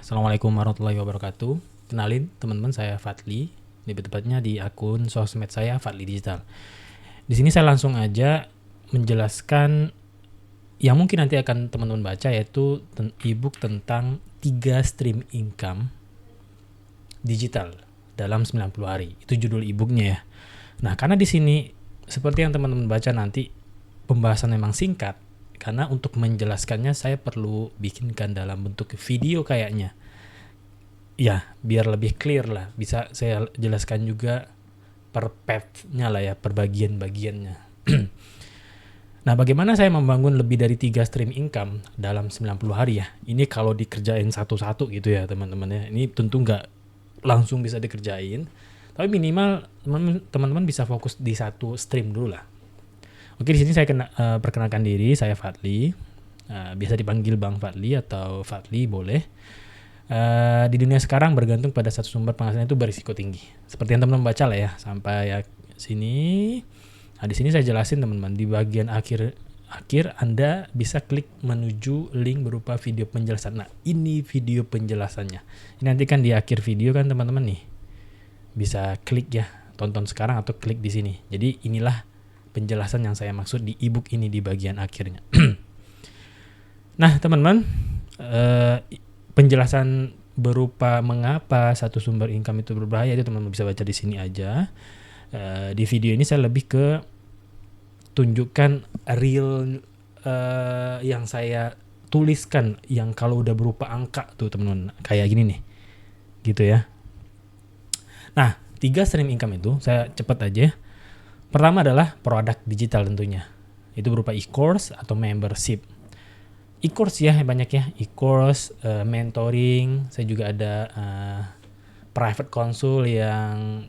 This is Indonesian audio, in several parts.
Assalamualaikum warahmatullahi wabarakatuh. Kenalin teman-teman, saya Fadli. Lebih tepatnya di akun sosmed saya Fadli Digital. Di sini saya langsung aja menjelaskan yang mungkin nanti akan teman-teman baca, yaitu e-book tentang 3 stream income digital dalam 90 hari. Itu judul e-booknya ya. Nah, karena di sini seperti yang teman-teman baca nanti pembahasan memang singkat, karena untuk menjelaskannya saya perlu bikinkan dalam bentuk video kayaknya. Ya, biar lebih clear lah. Bisa saya jelaskan juga per path-nya lah ya, per bagian-bagiannya. Nah, bagaimana saya membangun lebih dari 3 stream income dalam 90 hari ya? Ini kalau dikerjain satu-satu gitu ya teman-teman ya. Ini tentu nggak langsung bisa dikerjain. Tapi minimal teman-teman bisa fokus di satu stream dulu lah. Oke, di sini saya perkenalkan diri, saya Fadli. Biasa dipanggil Bang Fadli atau Fadli boleh. Di dunia sekarang bergantung pada satu sumber penghasilan itu berisiko tinggi. Seperti yang teman-teman baca lah ya, sampai ya sini. Nah, di sini saya jelasin teman-teman, di bagian akhir Anda bisa klik menuju link berupa video penjelasan. Nah, ini video penjelasannya. Ini nanti kan di akhir video kan teman-teman nih. Bisa klik ya, tonton sekarang atau klik di sini. Jadi inilah penjelasan yang saya maksud di ebook ini di bagian akhirnya. Nah, teman-teman, penjelasan berupa mengapa satu sumber income itu berbahaya itu teman-teman bisa baca di sini aja. Di video ini saya lebih ke tunjukkan real yang saya tuliskan, yang kalau udah berupa angka tuh teman-teman, kayak gini nih, gitu ya. Nah, 3 stream income itu saya cepat aja. Pertama adalah produk digital tentunya. Itu berupa e-course atau membership. E-course ya banyak ya. E-course, mentoring. Saya juga ada private consul yang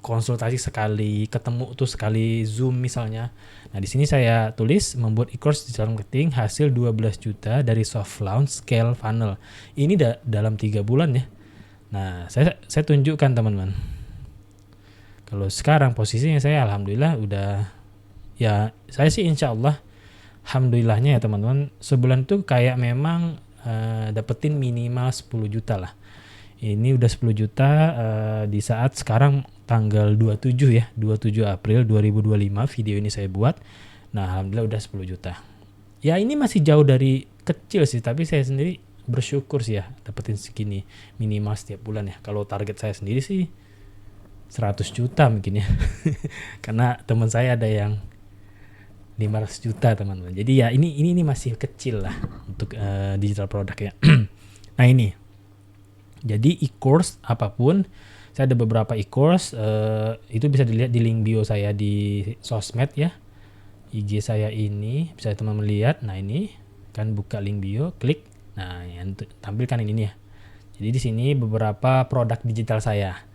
konsultasi sekali ketemu tuh, sekali Zoom misalnya. Nah, di sini saya tulis membuat e-course digital marketing hasil 12 juta dari soft launch scale funnel. Ini dalam 3 bulan ya. Nah, saya tunjukkan teman-teman. Kalau sekarang posisinya saya alhamdulillah udah, ya saya sih insya Allah alhamdulillahnya ya teman-teman, sebulan tuh kayak memang dapetin minimal 10 juta lah. Ini udah 10 juta di saat sekarang tanggal 27 ya, 27 April 2025 video ini saya buat. Nah, alhamdulillah udah 10 juta. Ya ini masih jauh dari kecil sih, tapi saya sendiri bersyukur sih ya dapetin segini minimal setiap bulan ya. Kalau target saya sendiri sih 100 juta mungkin ya. Karena teman saya ada yang 500 juta teman-teman. Jadi ya ini masih kecil lah untuk digital product ya. Nah ini. Jadi e-course apapun, saya ada beberapa e-course, itu bisa dilihat di link bio saya di sosmed ya. IG saya ini bisa teman-teman lihat. Nah ini kan buka link bio, klik. Nah yang tampilkan ini ya. Jadi di sini beberapa produk digital saya.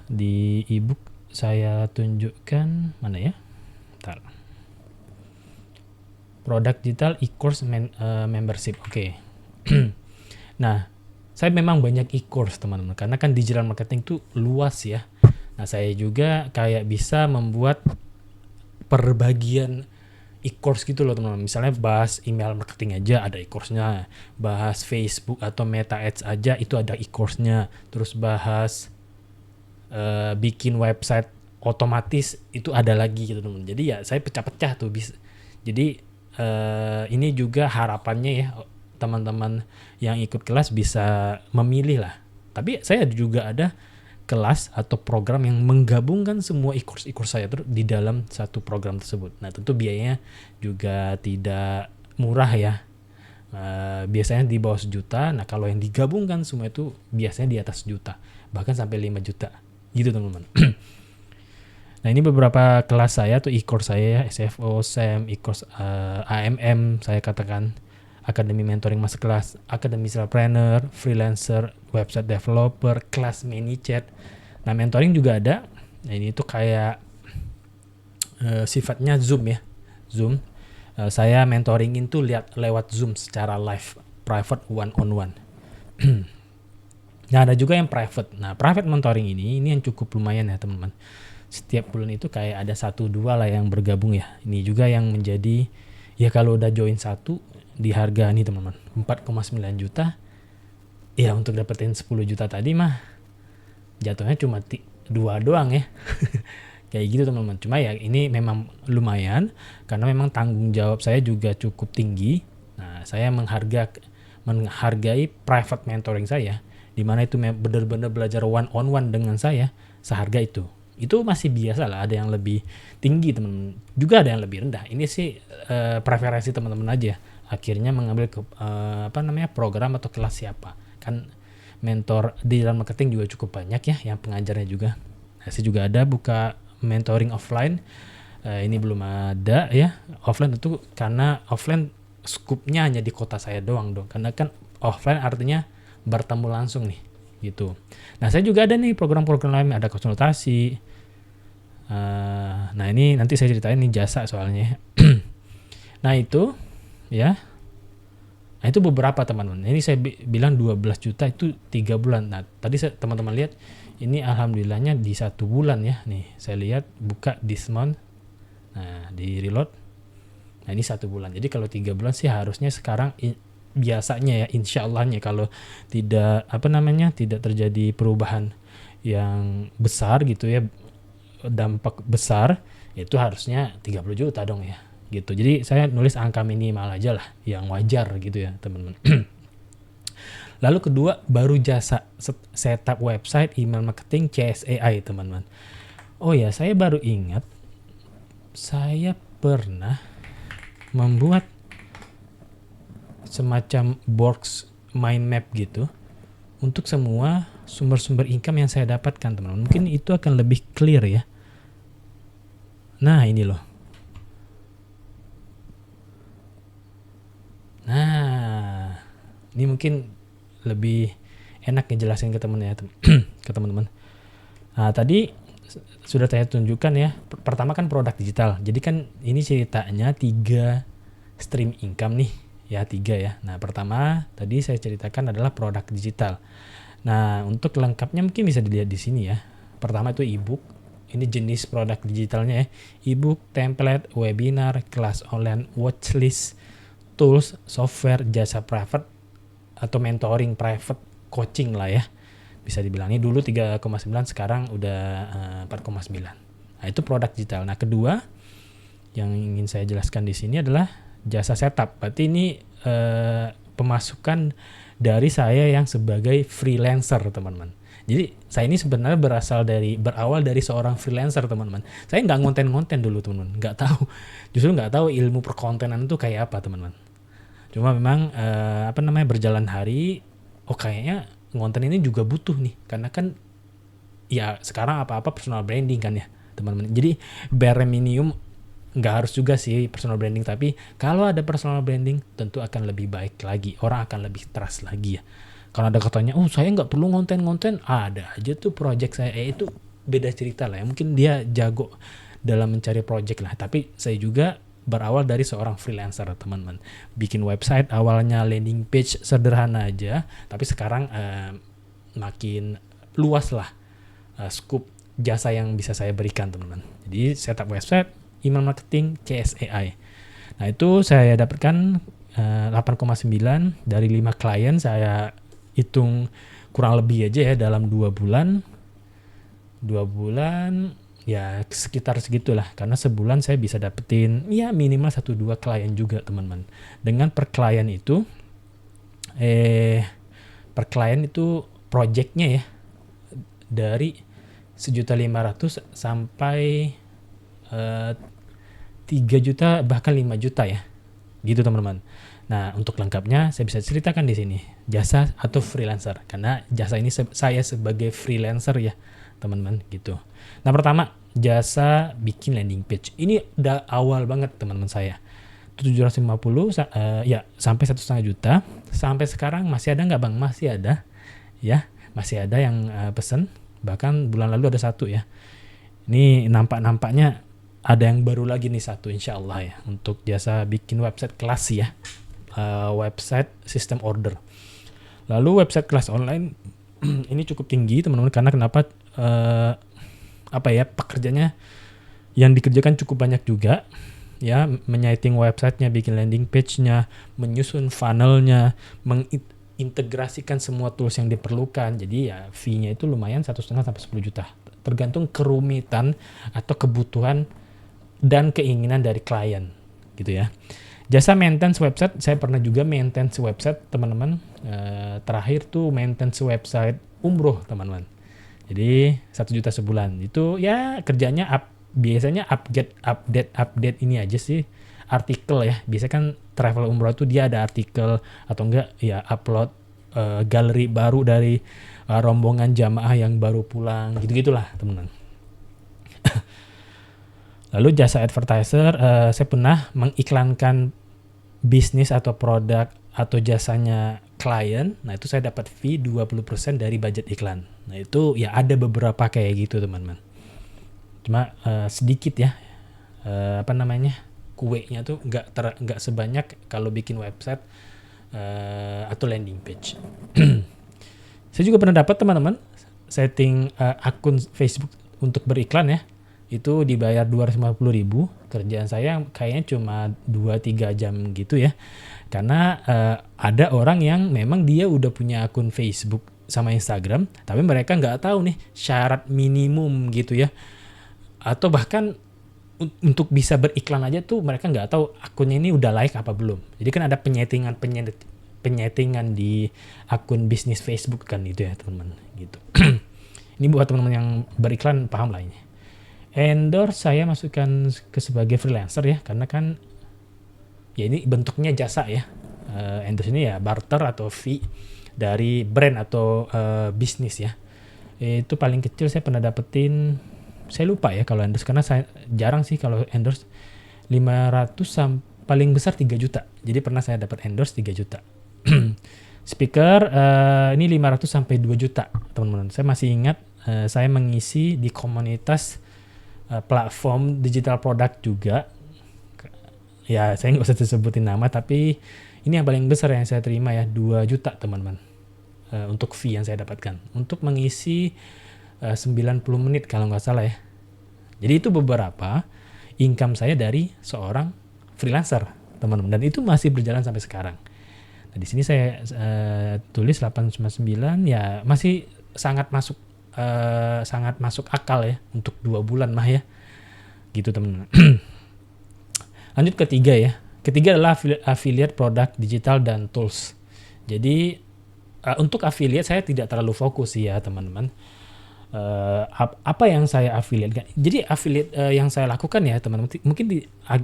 Di ebook saya tunjukkan mana ya? Bentar. Produk digital e-course membership. Oke. Nah, saya memang banyak e-course teman-teman, karena kan digital marketing itu luas ya. Nah, saya juga kayak bisa membuat perbagian e-course gitu loh teman-teman. Misalnya bahas email marketing aja ada e-course-nya, bahas Facebook atau Meta Ads aja itu ada e-course-nya. Terus bahas bikin website otomatis itu ada lagi gitu teman-teman. Jadi ya saya pecah-pecah tuh bisa. Jadi ini juga harapannya ya teman-teman yang ikut kelas bisa memilih lah. Tapi saya juga ada kelas atau program yang menggabungkan semua e-course saya di dalam satu program tersebut. Nah, tentu biayanya juga tidak murah ya. Biasanya di bawah 1 juta. Nah, kalau yang digabungkan semua itu biasanya di atas 1 juta, bahkan sampai 5 juta gitu teman-teman. Nah, ini beberapa kelas saya tuh e-course saya ya, SFO, SEM, e-course AMM saya katakan, Akademi Mentoring Masterclass, Akademi Salespreneur, Freelancer, Website Developer, kelas ManyChat. Nah, mentoring juga ada. Nah, ini tuh kayak sifatnya Zoom ya. Zoom. Saya mentoringin tuh lewat Zoom secara live, private one on one. Nah, ada juga yang private. Nah, private mentoring ini yang cukup lumayan ya teman-teman. Setiap bulan itu kayak ada 1-2 lah yang bergabung ya. Ini juga yang menjadi, ya kalau udah join 1 di harga nih teman-teman, 4,9 juta. Ya untuk dapetin 10 juta tadi mah jatuhnya cuma 2 doang ya. Kayak gitu teman-teman. Cuma ya ini memang lumayan karena memang tanggung jawab saya juga cukup tinggi. Nah, saya menghargai private mentoring saya, di mana itu benar-benar belajar one on one dengan saya, seharga itu. Itu masih biasa lah, ada yang lebih tinggi teman-teman, juga ada yang lebih rendah. Ini sih preferensi teman-teman aja. Akhirnya mengambil program atau kelas siapa. Kan mentor digital marketing juga cukup banyak ya, yang pengajarnya juga. Nah, saya juga ada buka mentoring offline. Ini belum ada ya. Offline itu karena offline skupnya hanya di kota saya doang dong. Karena kan offline artinya bertemu langsung nih gitu. Nah, saya juga ada nih program-program lain, ada konsultasi. Nah, ini nanti saya ceritain nih jasa soalnya. Nah, itu ya. Nah, itu beberapa teman-teman. Ini saya bilang 12 juta itu 3 bulan. Nah, tadi teman-teman lihat ini alhamdulillahnya di 1 bulan ya. Nih, saya lihat buka this month. Nah, di reload. Nah, ini 1 bulan. Jadi kalau 3 bulan sih harusnya sekarang biasanya ya, insya Allahnya kalau tidak tidak terjadi perubahan yang besar gitu ya, dampak besar, itu harusnya 30 juta dong ya gitu. Jadi saya nulis angka minimal aja lah yang wajar gitu ya teman-teman. Lalu kedua, baru jasa setup website, email marketing, CSAI teman-teman. Oh ya, saya baru ingat saya pernah membuat semacam box mind map gitu untuk semua sumber-sumber income yang saya dapatkan teman-teman. Mungkin itu akan lebih clear ya. Nah, ini loh. Nah, ini mungkin lebih enak ngejelasin ke teman-teman. Nah, tadi sudah saya tunjukkan ya. Pertama kan produk digital. Jadi kan ini ceritanya 3 stream income nih. Ya, 3 ya. Nah, pertama tadi saya ceritakan adalah produk digital. Nah, untuk lengkapnya mungkin bisa dilihat di sini ya. Pertama itu ebook. Ini jenis produk digitalnya ya. Ebook, template, webinar, kelas online, watchlist, tools, software, jasa private atau mentoring private, coaching lah ya. Bisa dibilang ini dulu 3,9, sekarang udah 4,9. Nah, itu produk digital. Nah, kedua yang ingin saya jelaskan di sini adalah jasa setup. Berarti ini pemasukan dari saya yang sebagai freelancer, teman-teman. Jadi saya ini sebenarnya berawal dari seorang freelancer, teman-teman. Saya nggak ngonten-ngonten dulu, teman-teman. Justru nggak tahu ilmu perkontenan itu kayak apa, teman-teman. Cuma memang berjalan hari, kayaknya ngonten ini juga butuh nih, karena kan ya sekarang apa-apa personal branding kan ya, teman-teman. Jadi bare minimum nggak harus juga sih personal branding, tapi kalau ada personal branding tentu akan lebih baik lagi, orang akan lebih trust lagi ya. Kalau ada katanya, saya nggak perlu ngonten-ngonten, ada aja tuh project saya, itu beda cerita lah ya. Mungkin dia jago dalam mencari project lah, tapi saya juga berawal dari seorang freelancer, teman-teman. Bikin website, awalnya landing page sederhana aja, tapi sekarang makin luas lah scoop jasa yang bisa saya berikan, teman-teman. Jadi setup website, email marketing, CSAI. Nah, itu saya dapatkan 8,9 dari 5 klien. Saya hitung kurang lebih aja ya dalam 2 bulan. 2 bulan ya sekitar segitulah, karena sebulan saya bisa dapetin ya minimal 1-2 klien juga, teman-teman. Dengan per klien itu projectnya ya dari 1.500.000 sampai 3 juta bahkan 5 juta ya gitu, teman-teman. Nah, untuk lengkapnya saya bisa ceritakan di sini, jasa atau freelancer, karena jasa ini saya sebagai freelancer ya, teman-teman gitu. Nah, pertama jasa bikin landing page. Ini udah awal banget, teman-teman. Saya 750 ya sampai 1,5 juta. Sampai sekarang masih ada nggak, Bang? Masih ada ya, masih ada yang pesen. Bahkan bulan lalu ada 1 ya. Ini nampaknya ada yang baru lagi nih 1, insya Allah ya, untuk jasa bikin website kelas ya. Website sistem order. Lalu website kelas online ini cukup tinggi, teman-teman, karena kenapa? Pekerjaannya yang dikerjakan cukup banyak juga ya, menyiting websitenya, bikin landing page-nya, menyusun funnel-nya, integrasikan semua tools yang diperlukan. Jadi ya fee-nya itu lumayan 1,5 sampai 10 juta. Tergantung kerumitan atau kebutuhan dan keinginan dari klien gitu ya. Jasa maintenance website, saya pernah juga maintenance website teman-teman. Terakhir tuh maintenance website umroh teman-teman. Jadi 1 juta sebulan. Itu ya kerjanya biasanya update ini aja sih. Artikel ya. Biasanya kan travel umroh tuh dia ada artikel atau enggak ya upload galeri baru dari rombongan jamaah yang baru pulang. Gitu-gitulah teman-teman. Lalu jasa advertiser, saya pernah mengiklankan bisnis atau produk atau jasanya klien. Nah itu saya dapat fee 20% dari budget iklan. Nah itu ya ada beberapa kayak gitu teman-teman. Cuma sedikit ya, kuenya tuh nggak sebanyak kalau bikin website atau landing page. Saya juga pernah dapat teman-teman setting akun Facebook untuk beriklan ya. Itu dibayar 250.000. Kerjaan saya kayaknya cuma 2-3 jam gitu ya. Karena ada orang yang memang dia udah punya akun Facebook sama Instagram, tapi mereka nggak tahu nih syarat minimum gitu ya. Atau bahkan untuk bisa beriklan aja tuh mereka nggak tahu akunnya ini udah like apa belum. Jadi kan ada penyetingan di akun bisnis Facebook kan itu ya teman-teman gitu. Ini buat teman-teman yang beriklan paham lah ini. Endorse saya masukkan ke sebagai freelancer ya, karena kan ya ini bentuknya jasa ya. Endorse ini ya barter atau fee dari brand atau bisnis ya. Itu paling kecil saya pernah dapetin, saya lupa ya kalau endorse, karena saya jarang sih kalau endorse. 500 paling besar 3 juta. Jadi pernah saya dapat endorse 3 juta. Speaker ini 500 sampai 2 juta teman-teman. Saya masih ingat saya mengisi di komunitas platform digital product juga. Ya saya nggak usah sebutin nama, tapi ini yang paling besar yang saya terima ya, 2 juta teman-teman. Untuk fee yang saya dapatkan untuk mengisi 90 menit kalau nggak salah ya. Jadi itu beberapa income saya dari seorang freelancer teman-teman, dan itu masih berjalan sampai sekarang. Nah, di sini saya tulis 8,9 ya, masih sangat masuk akal ya untuk 2 bulan mah ya gitu teman-teman. Lanjut ketiga ya. Ketiga adalah affiliate produk digital dan tools. Jadi untuk affiliate saya tidak terlalu fokus ya teman-teman. Apa yang saya affiliate kan? Jadi affiliate yang saya lakukan ya teman-teman mungkin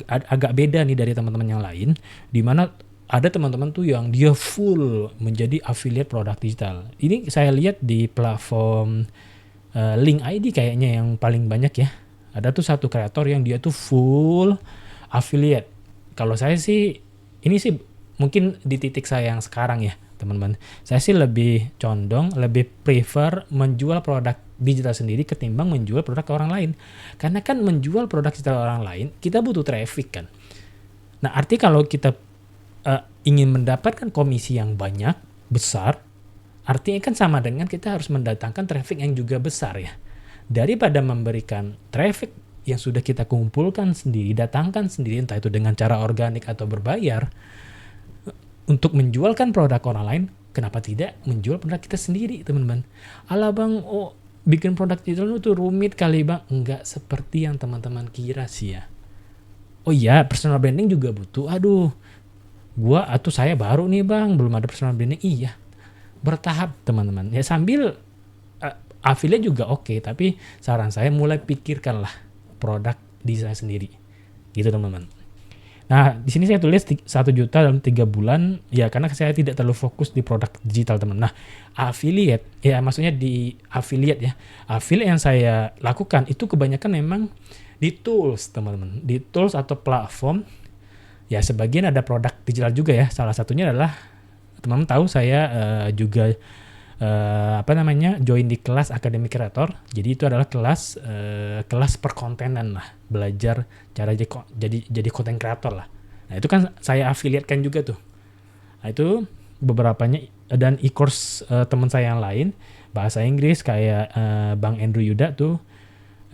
agak beda nih dari teman-teman yang lain, di mana ada teman-teman tuh yang dia full menjadi affiliate produk digital. Ini saya lihat di platform Link ID kayaknya yang paling banyak ya. Ada tuh satu kreator yang dia tuh full affiliate. Kalau saya sih, ini sih mungkin di titik saya yang sekarang ya teman-teman. Saya sih lebih condong, lebih prefer menjual produk digital sendiri ketimbang menjual produk ke orang lain. Karena kan menjual produk digital orang lain, kita butuh traffic kan. Nah arti kalau kita ingin mendapatkan komisi yang banyak, besar, artinya kan sama dengan kita harus mendatangkan traffic yang juga besar ya. Daripada memberikan traffic yang sudah kita kumpulkan sendiri, datangkan sendiri, entah itu dengan cara organik atau berbayar, untuk menjualkan produk orang lain, kenapa tidak menjual produk kita sendiri teman-teman. Alah bang, bikin produk digital itu rumit kali bang. Enggak seperti yang teman-teman kira sih ya. Oh iya, personal branding juga butuh. Aduh, saya baru nih bang, belum ada personal branding. Iya, bertahap teman-teman. Ya sambil affiliate juga oke, tapi saran saya mulai pikirkanlah produk desain sendiri. Gitu teman-teman. Nah, di sini saya tulis 1 juta dalam 3 bulan ya, karena saya tidak terlalu fokus di produk digital teman. Nah, affiliate ya, maksudnya di affiliate ya. Affiliate yang saya lakukan itu kebanyakan memang di tools teman-teman, di tools atau platform. Ya sebagian ada produk digital juga ya. Salah satunya adalah teman-teman tahu saya juga join di kelas Akademi Kreator. Jadi itu adalah kelas perkontenan lah, belajar cara jadi konten kreator lah. Nah itu kan saya afiliatkan juga tuh. Nah itu beberapanya, dan e-course teman saya yang lain bahasa Inggris kayak Bang Andrew Yuda tuh.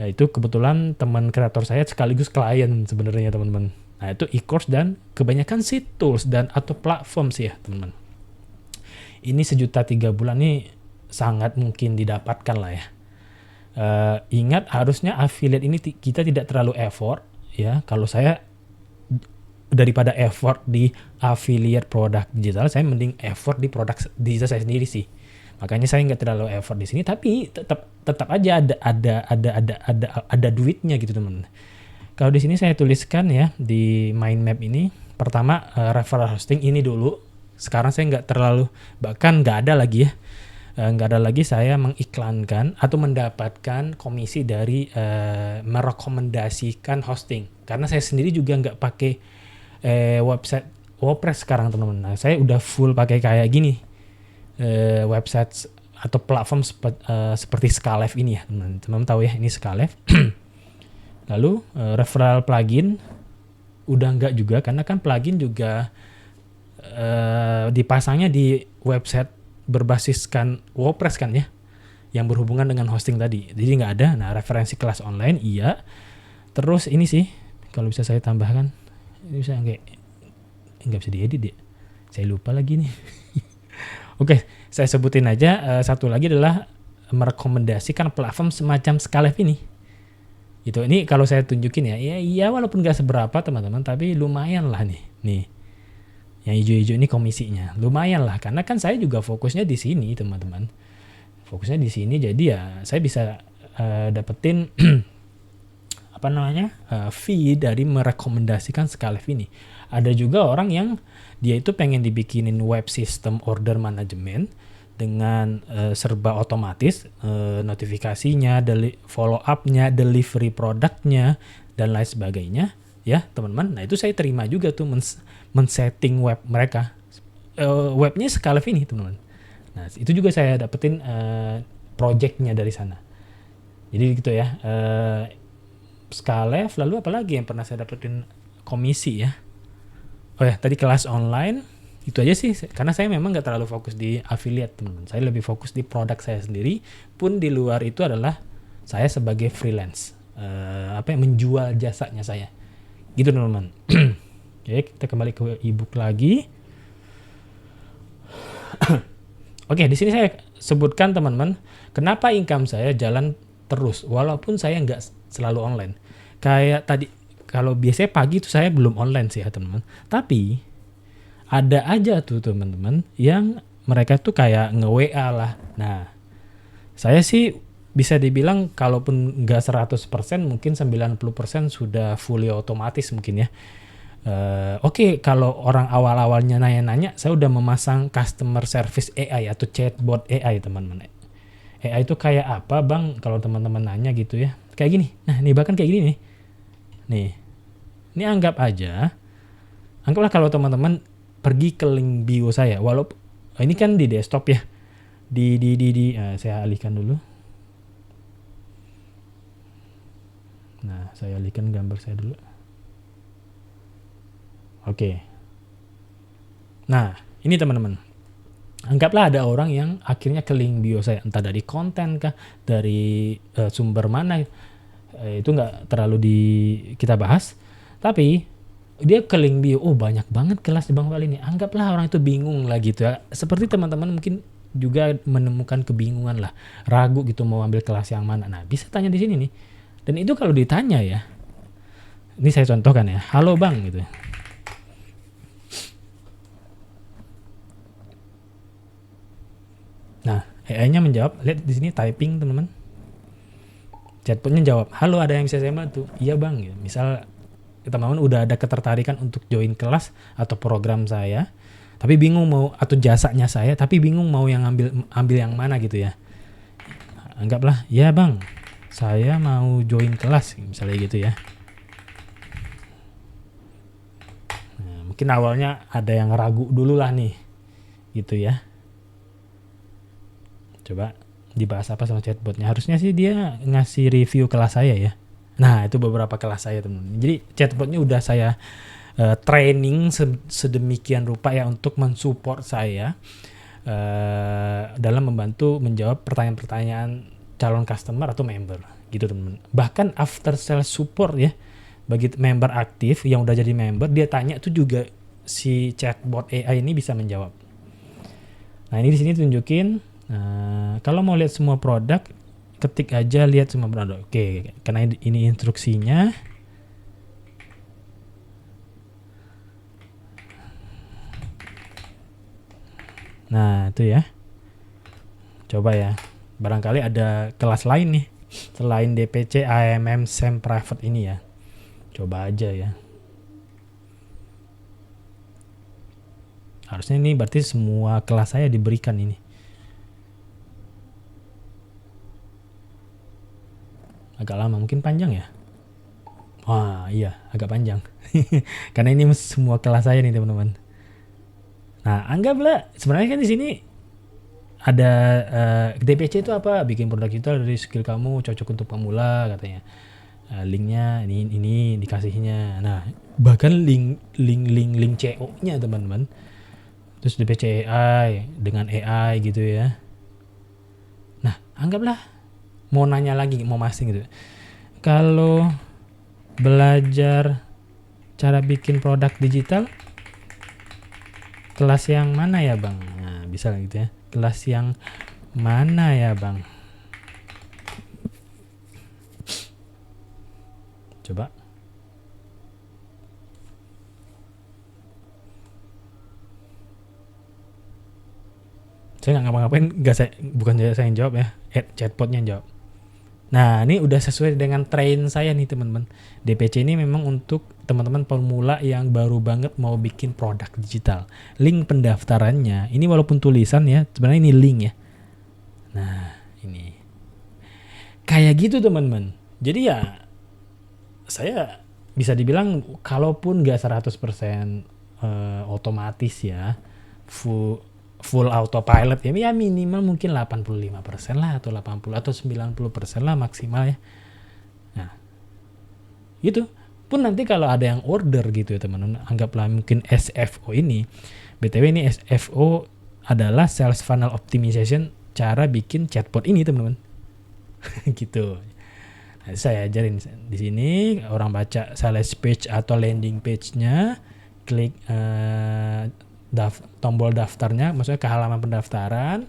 Nah itu kebetulan teman kreator saya sekaligus klien sebenarnya teman-teman. Nah itu e-course dan kebanyakan sih tools dan atau platform sih ya teman-teman. ini 1.000.000 3 bulan nih sangat mungkin didapatkan lah ya. Ingat harusnya affiliate ini kita tidak terlalu effort ya. Kalau saya daripada effort di affiliate produk digital, saya mending effort di produk digital saya sendiri sih. Makanya saya nggak terlalu effort di sini, tapi tetap aja ada duitnya gitu teman. Kalau di sini saya tuliskan ya di mind map ini, pertama referral hosting ini dulu. Sekarang saya nggak terlalu, bahkan nggak ada lagi ya, nggak ada lagi saya mengiklankan atau mendapatkan komisi dari merekomendasikan hosting. Karena saya sendiri juga nggak pakai website WordPress sekarang teman-teman. Nah, saya udah full pakai kayak gini. Website atau platform seperti Skalev ini ya teman-teman tahu ya, ini Skalev. Lalu referral plugin udah enggak juga, karena kan plugin juga dipasangnya di website berbasiskan WordPress kan ya, yang berhubungan dengan hosting tadi, jadi nggak ada. Nah, referensi kelas online iya. Terus ini sih kalau bisa saya tambahkan, ini bisa nggak bisa diedit ya, saya lupa lagi nih. Oke, saya sebutin aja. Satu lagi adalah merekomendasikan platform semacam Skalev ini. Gitu. Ini kalau saya tunjukin ya, iya walaupun nggak seberapa teman-teman, tapi lumayan lah nih. Nih, yang hijau-hijau ini komisinya, lumayan lah. Karena kan saya juga fokusnya di sini teman-teman. Fokusnya di sini, jadi ya saya bisa dapetin fee dari merekomendasikan Skalev ini. Ada juga orang yang dia itu pengen dibikinin web system order management dengan serba otomatis, notifikasinya, follow up-nya, delivery produknya, dan lain sebagainya ya teman-teman. Nah, itu saya terima juga tuh men-setting web mereka, webnya Skalev ini teman-teman. Nah, itu juga saya dapetin project-nya dari sana. Jadi gitu ya, Skalev. Lalu apalagi yang pernah saya dapetin komisi ya. Oh ya, tadi kelas online itu aja sih, karena saya memang nggak terlalu fokus di affiliate teman-teman. Saya lebih fokus di produk saya sendiri. Pun di luar itu adalah saya sebagai freelance, menjual jasanya saya. Gitu teman-teman. Oke, kita kembali ke ebook lagi. Oke, di sini saya sebutkan teman-teman, kenapa income saya jalan terus walaupun saya nggak selalu online. Kayak tadi, kalau biasanya pagi itu saya belum online sih ya teman-teman. Tapi ada aja tuh teman-teman yang mereka tuh kayak nge-WA lah. Nah, saya sih bisa dibilang kalaupun nggak 100%, mungkin 90% sudah fully otomatis mungkin ya. Oke, kalau orang awal-awalnya nanya-nanya, saya udah memasang customer service AI atau chatbot AI teman-teman. AI itu kayak apa bang? Kalau teman-teman nanya gitu ya. Kayak gini. Nah, ini bahkan kayak gini nih. Nih, ini anggaplah kalau teman-teman pergi ke link bio saya, walaupun ini kan di desktop ya, saya alihkan dulu. Nah, saya alihkan gambar saya dulu. Oke. Nah, ini teman-teman, anggaplah ada orang yang akhirnya ke link bio saya, entah dari konten kah, dari sumber mana, itu nggak terlalu kita bahas. Tapi dia ke link bio, banyak banget kelas di Bang Fal ini. Anggaplah orang itu bingung lah gitu ya. Seperti teman-teman mungkin juga menemukan kebingungan lah, ragu gitu mau ambil kelas yang mana. Nah, bisa tanya di sini nih. Dan itu kalau ditanya ya, ini saya contohkan ya, halo bang gitu. Nah, AI-nya menjawab, lihat di sini typing teman-teman. Chatbotnya jawab, halo ada yang bisa saya bantu? Iya bang, gitu. Misal teman-teman udah ada ketertarikan untuk join kelas atau program saya, tapi bingung mau, atau jasanya saya, tapi bingung mau yang ambil yang mana gitu ya. Anggaplah, ya bang, saya mau join kelas, misalnya gitu ya. Nah, mungkin awalnya ada yang ragu dulu lah nih, gitu ya. Coba dibahas apa sama chatbotnya. Harusnya sih dia ngasih review kelas saya ya. Nah, itu beberapa kelas saya teman-teman. Jadi chatbotnya udah saya training sedemikian rupa ya untuk mensupport saya dalam membantu menjawab pertanyaan-pertanyaan calon customer atau member gitu teman-teman. Bahkan after sales support ya, bagi member aktif yang udah jadi member, dia tanya tuh juga si chatbot AI ini bisa menjawab. Nah ini di sini tunjukin. Kalau mau lihat semua produk, ketik aja lihat semua produk. Oke, karena ini instruksinya. Nah itu ya. Coba ya. Barangkali ada kelas lain nih selain DPC, AMM, SEM private ini ya. Coba aja ya. Harusnya ini berarti semua kelas saya diberikan ini. Agak lama, mungkin panjang ya. Wah iya, agak panjang. Karena ini semua kelas saya nih teman-teman. Nah anggaplah sebenarnya kan di sini ada DPC itu apa? Bikin produk digital dari skill kamu cocok untuk pemula katanya. Linknya ini dikasihnya. Nah bahkan link CO-nya teman-teman. Terus DPC AI dengan AI gitu ya. Nah anggaplah mau nanya lagi, mau masing gitu. Kalau belajar cara bikin produk digital, kelas yang mana ya bang? Nah bisa gitu ya. Kelas yang mana ya bang? Coba. Saya nggak ngapa-ngapain, bukan saya yang jawab ya, chatbotnya yang jawab. Nah ini udah sesuai dengan train saya nih teman-teman. DPC ini memang untuk teman-teman pemula yang baru banget mau bikin produk digital. Link pendaftarannya, ini walaupun tulisan ya, sebenarnya ini link ya. Nah ini kayak gitu teman-teman. Jadi ya saya bisa dibilang kalaupun nggak 100% otomatis ya, full autopilot ya minimal mungkin 85% lah atau 80 atau 90% lah maksimal ya. Nah gitu pun nanti kalau ada yang order gitu ya teman-teman, anggaplah mungkin SFO ini, BTW ini SFO adalah sales funnel optimization, cara bikin chatbot ini teman-teman. Gitu. Nah, saya ajarin di sini, orang baca sales page atau landing page-nya, klik tombol daftarnya, maksudnya ke halaman pendaftaran,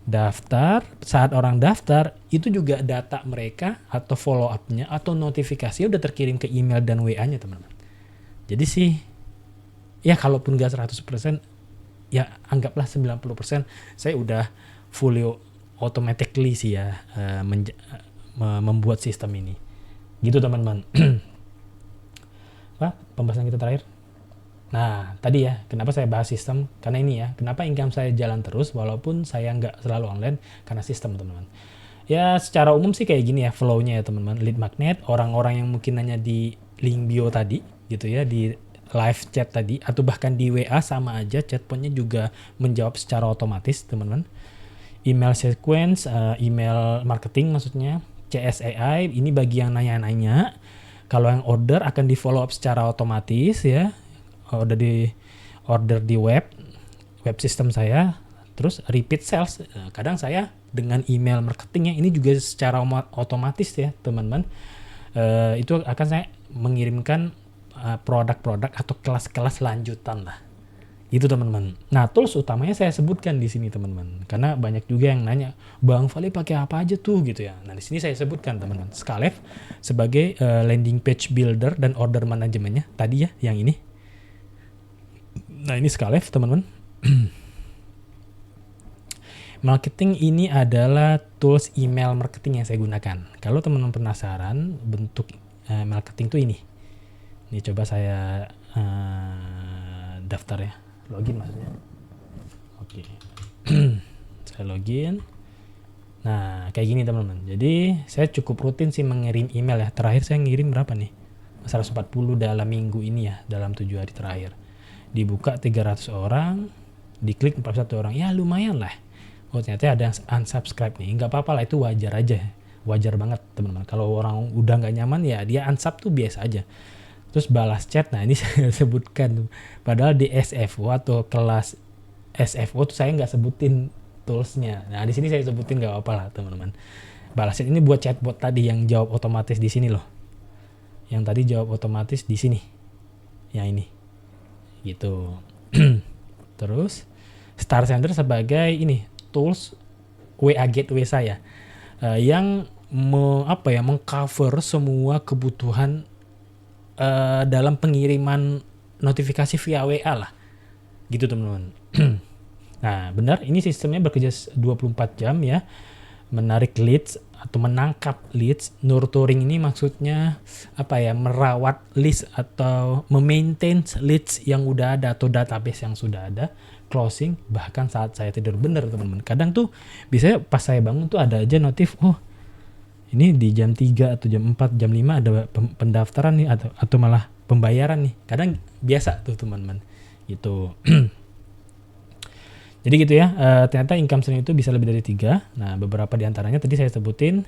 daftar. Saat orang daftar itu juga data mereka atau follow up-nya atau notifikasi udah terkirim ke email dan WA-nya teman-teman. Jadi sih ya kalaupun gak 100% ya anggaplah 90% saya udah fully automatically sih ya membuat sistem ini gitu teman-teman. Apa pembahasan kita terakhir? Nah tadi ya kenapa saya bahas sistem, karena ini ya kenapa income saya jalan terus walaupun saya nggak selalu online, karena sistem teman-teman. Ya secara umum sih kayak gini ya flow-nya ya teman-teman. Lead magnet, orang-orang yang mungkin nanya di link bio tadi gitu ya, di live chat tadi atau bahkan di WA sama aja, chatbotnya juga menjawab secara otomatis teman-teman. Email sequence, email marketing maksudnya, CSAI ini bagi yang nanya-nanya. Kalau yang order akan di follow up secara otomatis ya, order di web system saya. Terus repeat sales, kadang saya dengan email marketingnya ini juga secara otomatis ya teman-teman, itu akan saya mengirimkan produk-produk atau kelas-kelas lanjutan lah gitu teman-teman. Nah tools utamanya saya sebutkan di sini teman-teman, karena banyak juga yang nanya Bang Fali pakai apa aja tuh gitu ya. Nah di sini saya sebutkan teman-teman, Scalef sebagai landing page builder dan order manajemennya tadi ya yang ini. Nah ini Scalef teman-teman. Marketing ini adalah tools email marketing yang saya gunakan. Kalau teman-teman penasaran bentuk marketing tuh ini coba saya daftar ya, login maksudnya. Oke. Saya login. Nah kayak gini teman-teman. Jadi saya cukup rutin sih mengirim email ya. Terakhir saya ngirim berapa nih? 140 dalam minggu ini ya, dalam 7 hari terakhir. Dibuka 300 orang, diklik 41 orang, ya lumayan lah. Oh ternyata ada yang unsubscribe nih, nggak apa-apa lah, itu wajar aja, wajar banget teman-teman. Kalau orang udah nggak nyaman ya dia unsub tuh biasa aja. Terus balas chat, nah ini saya sebutkan, padahal di SFO atau kelas SFO tuh saya nggak sebutin toolsnya. Nah di sini saya sebutin, nggak apa-apa lah teman-teman. Balas chat ini buat chatbot tadi yang jawab otomatis di sini loh, yang tadi jawab otomatis di sini, yang ini, gitu. Terus Star Sender sebagai ini tools WA gateway saya yang mengcover semua kebutuhan dalam pengiriman notifikasi via WA lah. Gitu teman-teman. Nah, benar ini sistemnya bekerja 24 jam ya. Menarik leads atau menangkap leads. Nurturing ini maksudnya merawat list atau memaintain leads yang udah ada atau database yang sudah ada. Closing bahkan saat saya tidur, bener teman-teman. Kadang tuh biasanya pas saya bangun tuh ada aja notif, ini di jam 3 atau jam 4, jam 5 ada pendaftaran nih atau malah pembayaran nih. Kadang biasa tuh teman-teman. Gitu. Jadi gitu ya, ternyata income stream itu bisa lebih dari 3. Nah, beberapa di antaranya tadi saya sebutin.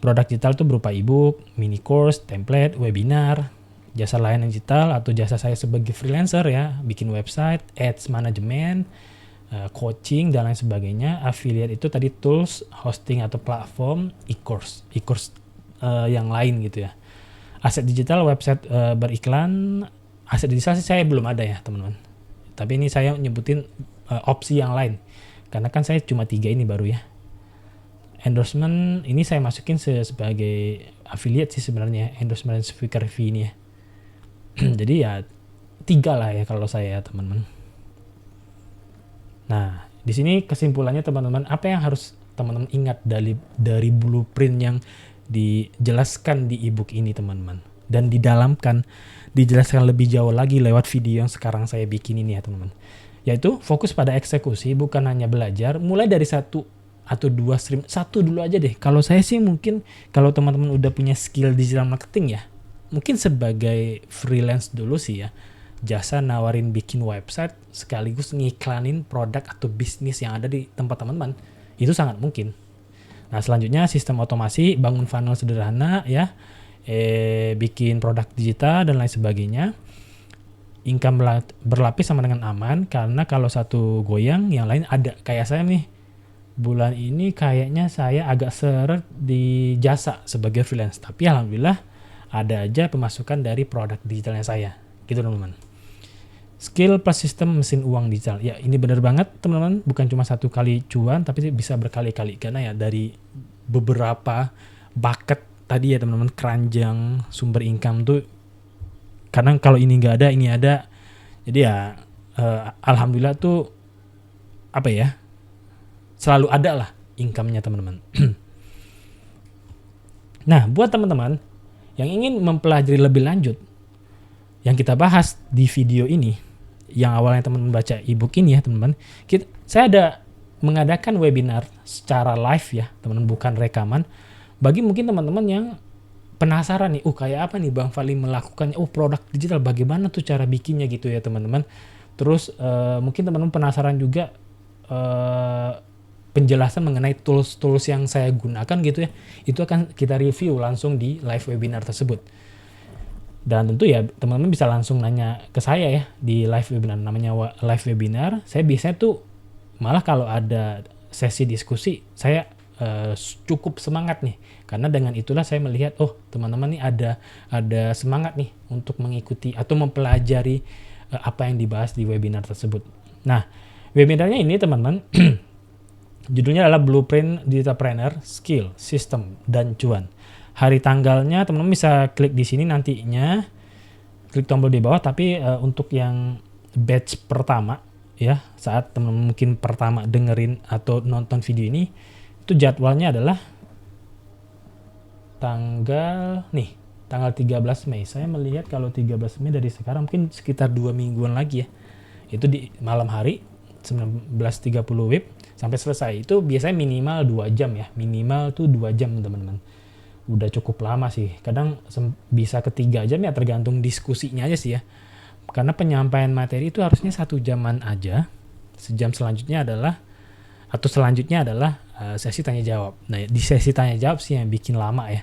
Produk digital itu berupa ebook, mini course, template, webinar, jasa layanan digital atau jasa saya sebagai freelancer ya, bikin website, ads management, coaching dan lain sebagainya. Affiliate itu tadi tools, hosting atau platform, e-course yang lain gitu ya. Aset digital, website beriklan. Aset digital saya belum ada ya teman-teman. Tapi ini saya nyebutin opsi yang lain. Karena kan saya cuma 3 ini baru ya. Endorsement ini saya masukin sebagai affiliate sih sebenarnya. Endorsement speaker fee ini ya. Jadi ya 3 lah ya kalau saya teman-teman. Nah, di sini kesimpulannya teman-teman, apa yang harus teman-teman ingat dari blueprint yang dijelaskan di ebook ini teman-teman, dan dijelaskan lebih jauh lagi lewat video yang sekarang saya bikin ini ya teman-teman. Yaitu fokus pada eksekusi, bukan hanya belajar, mulai dari 1 atau 2 stream, 1 dulu aja deh. Kalau saya sih mungkin kalau teman-teman udah punya skill digital marketing ya, mungkin sebagai freelance dulu sih ya, jasa nawarin bikin website sekaligus ngiklanin produk atau bisnis yang ada di tempat teman-teman, itu sangat mungkin. Nah, selanjutnya sistem otomasi, bangun funnel sederhana ya, bikin produk digital dan lain sebagainya. Income berlapis sama dengan aman, karena kalau satu goyang yang lain ada. Kayak saya nih, bulan ini kayaknya saya agak seret di jasa sebagai freelance, tapi alhamdulillah ada aja pemasukan dari produk digitalnya saya, gitu teman-teman. Skill plus sistem mesin uang digital. Ya, ini benar banget teman-teman, bukan cuma 1 kali cuan, tapi bisa berkali-kali. Karena ya dari beberapa bucket tadi ya teman-teman, keranjang sumber income tuh, karena kalau ini nggak ada, ini ada. Jadi ya alhamdulillah tuh selalu ada lah income-nya teman-teman. Nah, buat teman-teman yang ingin mempelajari lebih lanjut yang kita bahas di video ini, yang awalnya teman-teman baca ebook ini ya teman-teman, saya ada mengadakan webinar secara live ya teman-teman, bukan rekaman, bagi mungkin teman-teman yang penasaran nih, kayak apa nih Bang Fali melakukannya, produk digital bagaimana tuh cara bikinnya gitu ya teman-teman. Terus mungkin teman-teman penasaran juga penjelasan mengenai tools-tools yang saya gunakan gitu ya, itu akan kita review langsung di live webinar tersebut. Dan tentu ya teman-teman bisa langsung nanya ke saya ya di live webinar, namanya live webinar. Saya biasanya tuh malah kalau ada sesi diskusi, saya cukup semangat nih, karena dengan itulah saya melihat teman-teman nih ada semangat nih untuk mengikuti atau mempelajari apa yang dibahas di webinar tersebut. Nah, webinarnya ini teman-teman judulnya adalah Blueprint Digitalpreneur, Skill, System, dan Cuan. Hari tanggalnya teman-teman bisa klik di sini nantinya, klik tombol di bawah. Tapi untuk yang batch pertama ya, saat teman-teman mungkin pertama dengerin atau nonton video ini, itu jadwalnya adalah tanggal 13 Mei. Saya melihat kalau 13 Mei dari sekarang mungkin sekitar 2 mingguan lagi ya. Itu di malam hari 19.30 WIB sampai selesai. Itu biasanya minimal 2 jam ya. Minimal tuh 2 jam teman-teman. Udah cukup lama sih. Kadang bisa ke 3 jam ya, tergantung diskusinya aja sih ya. Karena penyampaian materi itu harusnya 1 jaman aja. Sejam selanjutnya adalah sesi tanya jawab. Nah, di sesi tanya jawab sih yang bikin lama ya.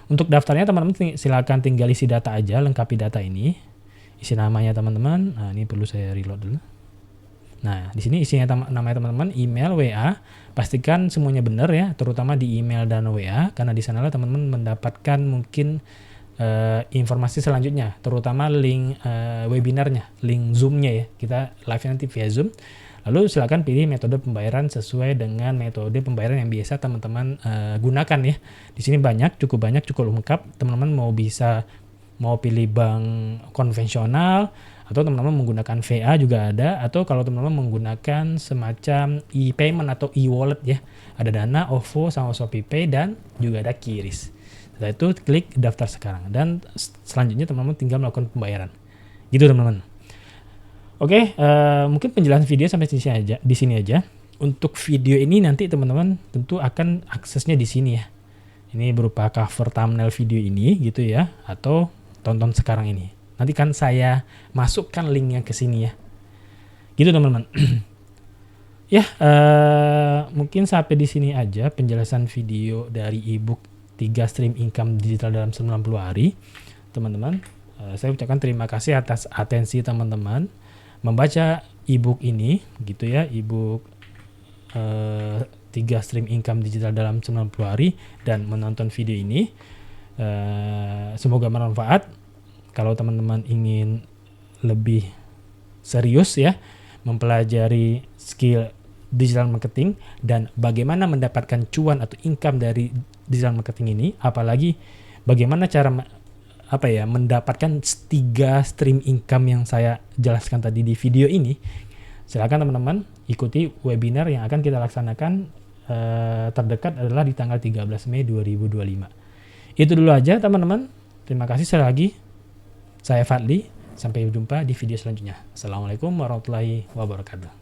Untuk daftarnya teman-teman silakan tinggal isi data aja, lengkapi data ini. Isi namanya teman-teman. Nah, ini perlu saya reload dulu. Nah, di sini isinya namanya teman-teman, email, WA, pastikan semuanya benar ya, terutama di email dan WA, karena di sanalah teman-teman mendapatkan mungkin informasi selanjutnya, terutama link webinarnya, link Zoom-nya ya. Kita live nanti via Zoom. Lalu silakan pilih metode pembayaran sesuai dengan metode pembayaran yang biasa teman-teman gunakan ya. Di sini cukup banyak, cukup lengkap. Teman-teman mau pilih bank konvensional, atau teman-teman menggunakan VA juga ada, atau kalau teman-teman menggunakan semacam e-payment atau e-wallet ya. Ada Dana, OVO, sama ShopeePay, dan juga ada QRIS. Setelah itu klik daftar sekarang, dan selanjutnya teman-teman tinggal melakukan pembayaran. Gitu teman-teman. Oke, mungkin penjelasan video sampai di sini aja. Untuk video ini nanti teman-teman tentu akan aksesnya di sini ya. Ini berupa cover thumbnail video ini gitu ya, atau tonton sekarang ini. Nanti kan saya masukkan linknya ke sini ya. Gitu teman-teman. Ya, mungkin sampai di sini aja penjelasan video dari ebook 3 stream income digital dalam 90 hari. Teman-teman, saya ucapkan terima kasih atas atensi teman-teman membaca ebook ini gitu ya, ebook 3 stream income digital dalam 90 hari dan menonton video ini. Semoga bermanfaat. Kalau teman-teman ingin lebih serius ya mempelajari skill digital marketing dan bagaimana mendapatkan cuan atau income dari digital marketing ini, apalagi bagaimana cara mendapatkan 3 stream income yang saya jelaskan tadi di video ini, silakan teman-teman ikuti webinar yang akan kita laksanakan terdekat adalah di tanggal 13 Mei 2025. Itu dulu aja teman-teman. Terima kasih sekali lagi. Saya Fadli, sampai jumpa di video selanjutnya. Assalamualaikum warahmatullahi wabarakatuh.